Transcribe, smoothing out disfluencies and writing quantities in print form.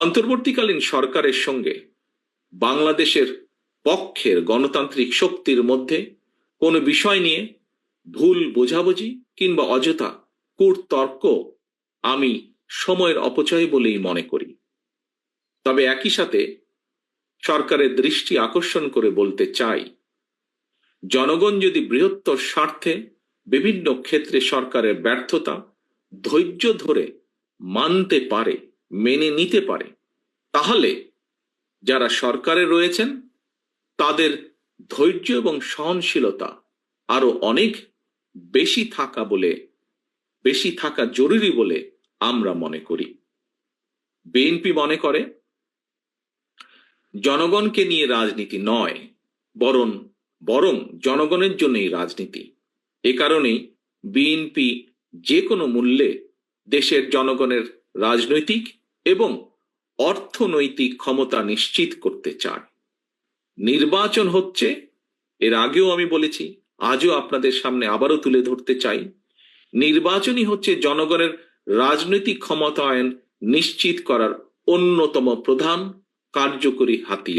অন্তর্বর্তীকালীন সরকারের সঙ্গে বাংলাদেশের পক্ষের গণতান্ত্রিক শক্তির মধ্যে কোনো বিষয় নিয়ে ভুল বোঝাবুঝি কিংবা অযথা কূটতর্ক আমি সময়ের অপচয় বলেই মনে করি। তবে একই সাথে সরকারের দৃষ্টি আকর্ষণ করে বলতে চাই, জনগণ যদি বৃহত্তর স্বার্থে বিভিন্ন ক্ষেত্রে সরকারের ব্যর্থতা ধৈর্য ধরে মানতে পারে, মেনে নিতে পারে, তাহলে যারা সরকারে রয়েছেন তাদের ধৈর্য এবং সহনশীলতা আরো অনেক বেশি থাকা জরুরি বলে আমরা মনে করি। বিএনপি মনে করে জনগণকে নিয়ে রাজনীতি নয়, বরং জনগণের জন্যই রাজনীতি। এ কারণেই বিএনপি যে কোনো মূল্যে দেশের জনগণের রাজনৈতিক এবং অর্থনৈতিক ক্ষমতা নিশ্চিত করতে চায়। নির্বাচন হচ্ছে, এর আগেও আমি বলেছি, আজও আপনাদের সামনে আবারও তুলে ধরতে চাই, নির্বাচনই হচ্ছে জনগণের রাজনৈতিক ক্ষমতায়ন নিশ্চিত করার অন্যতম প্রধান কার্যকরী হাতিয়ার।